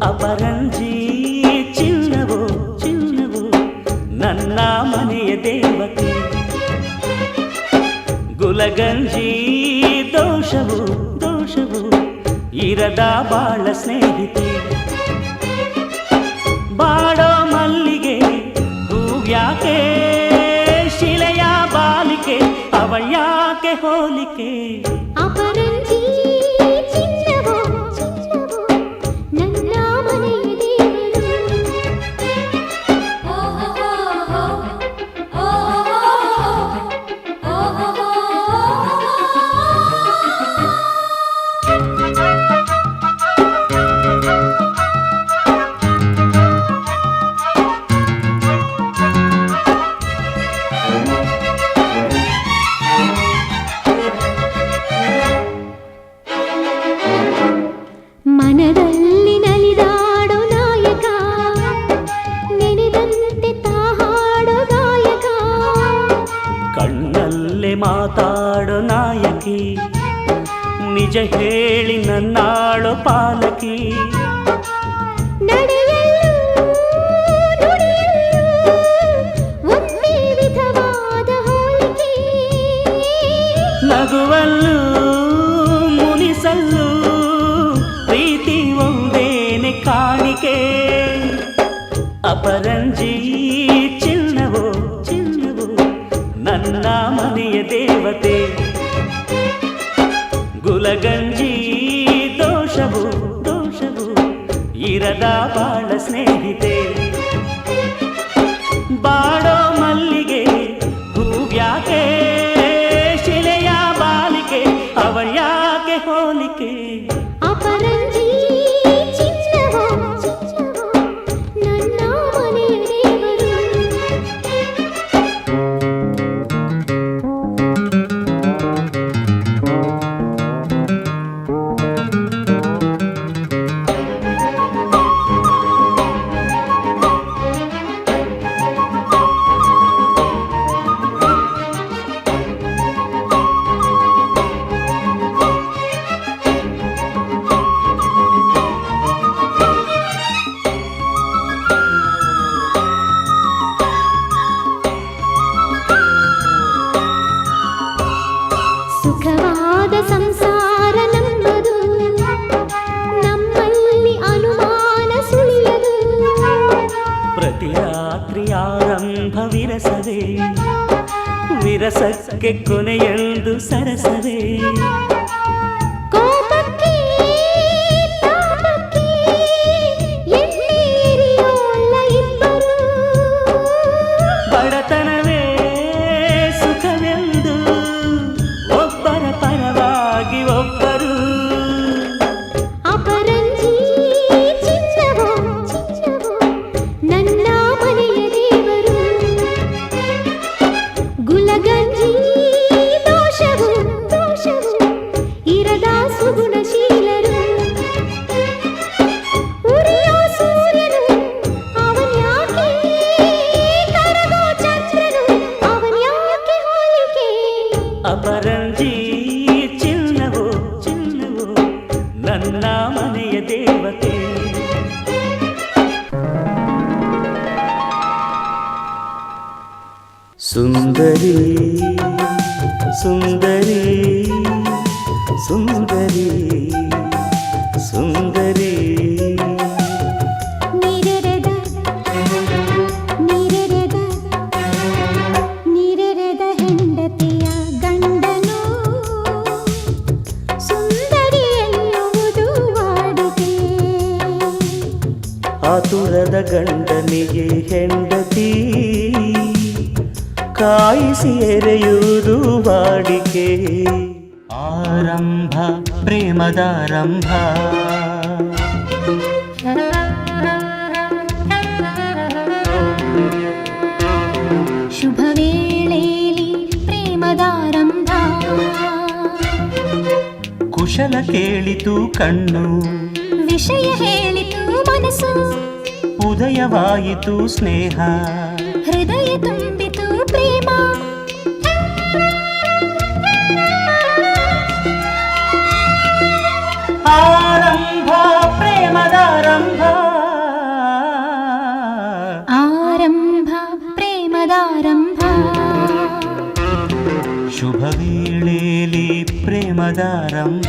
ಅಪರಂಜಿ ಚಿನ್ನವೋ ಚಿನ್ನವೋ ನನ್ನ ಮನೆಯ ದೇವತೆ, ಗುಲಗಂಜಿ ದೋಷವು ದೋಷವು ಇರದ ಬಾಳ ಸ್ನೇಹಿತೆ, ಬಾಡೋ ಮಲ್ಲಿಗೆ ಹೂವ್ಯಾಕೆ ಶಿಲೆಯ ಬಾಲಿಕೆ ಅವಳ್ಯಾಕೆ ಹೋಲಿಕೆ. ಅಪರಂಜಿ ಚಿನ್ನವೋ ಚಿನ್ನವೋ ನನ್ನ ಮನೆಯ ದೇವರು. ಮನದಲ್ಲಿ ನಲಿದಾಡೋ ನಾಯಕ, ನೆನೆದಂತೆ ತಾಹಾಡೋ ಗಾಯಕ, ಕಣ್ಣಲ್ಲೇ ಮಾತಾಡೋ ನಾಯಕಿ, ನಿಜ ಹೇಳಿ ನನ್ನಾಳೋ ಪಾಲಕಿ. ನಡೆಯಲು ನುಡಿಯಲು ಒಂದೇ ವಿಧವಾದ ಹೋಲಿಕೆ, ನಗುವಲ್ಲೂ ಮುನಿಸಲ್ಲೂ ಪ್ರೀತಿ ಒಂದೇನೆ ಕಾಣಿಕೆ. ಅಪರಂಜಿ ಚಿನ್ನವೋ ಚಿನ್ನವೋ ನನ್ನ ಮನೆಯ ದೇವತೆ, ಗುಲಗಂಜಿ ದೋಷವು ದೋಷವು ಇರದ ಬಾಳ ಸ್ನೇಹಿತೆ, ಬಾಡೋ ಮಲ್ಲಿಗೆ ಹೂವ್ಯಾಕೆ ಶಿಲೆಯ ಬಾಲಿಕೆ ಅವಳ್ಯಾಕೆ ಹೋಲಿಕೆ. ಅಪರಂಜಿ ಚಿನ್ನವೋ ಚಿನ್ನವೋ ನನ್ನ ಮನೆಯ ದೇವರು. ಸುಖವಾದ ಸಂಸಾರ ನಮ್ಮದು, ನಮ್ಮಲ್ಲಿ ಅನುಮಾನ ಸುಳಿಯದು, ಪ್ರತಿ ರಾತ್ರಿ ಆರಂಭ ವಿರಸವೇ, ವಿರಸಕ್ಕೆ ಕೊನೆಯೆಂದು ಸರಸವೇ. ಕೋಪಕ್ಕೆ ತಾಪಕ್ಕೆ ಎಣ್ಣೀರಿಯೋಲ್ಲ ಇಬ್ಬರು, ಬಡತನವೇ ಸುಖವೆಂದು ಒಬ್ಬರ ಪರವಾಗಿ ಒಬ್ಬರು. ಅಪರಂಜಿ ಚಿನ್ನವೋ ಚಿನ್ನವೋ ನನ್ನ ಮನೆಯ ದೇವರು, ಗುಲಗಂಜಿ ದೋಷವು ದೋಷವು ಇರದ ಸುಗುಣಶೀಲರು, ಉರಿಯೋ ಸೂರ್ಯನು ಅವನ್ಯಾಕೆ ಕರಗೋ ಚಂದ್ರನು ಅವನ್ಯಾಕೆ ಹೋಲಿಕೆ. ಅಪರಂಜಿ ಚಿನ್ನವೋ ಚಿನ್ನವೋ ನನ್ನ ಮನೆಯ ದೇವತೆ. ಸುಂದರಿ ಸುಂದರಿ ಸುಂದರಿ ಸುಂದರಿ. ನೀರೆರೆದ ನೀರೆರೆದ ನೀರೆರೆದ ಹೆಂಡತಿಯ ಗಂಡನು, ಸುಂದರಿ ಎನ್ನುವುದು ವಾಡಿಕೆ. ಆತುರದ ಗಂಡನಿಗೆ ಹೆಂಡತಿ ಕಾಯಿಸಿ ಎರೆಯುವುದು ವಾಡಿಕೆ. ಆರಂಭ ಪ್ರೇಮದಾರಂಭ. ಶುಭ ವೇಳೆಯಲ್ಲಿ ಪ್ರೇಮದಾರಂಭ. ಕುಶಲ ಕೇಳಿತು ಕಣ್ಣು, ವಿಷಯ ಹೇಳಿತು ಮನಸ್ಸು, ಉದಯವಾಯಿತು ಸ್ನೇಹ, ಹೃದಯ ತುಂಬಿತು ಪ್ರೇಮ. ಆರಂಭ ಪ್ರೇಮದಾರಂಭ. ಆರಂಭ ಪ್ರೇಮದಾರಂಭ. ಶುಭ ವೇಳೆಯಲ್ಲಿ ಪ್ರೇಮದಾರಂಭ.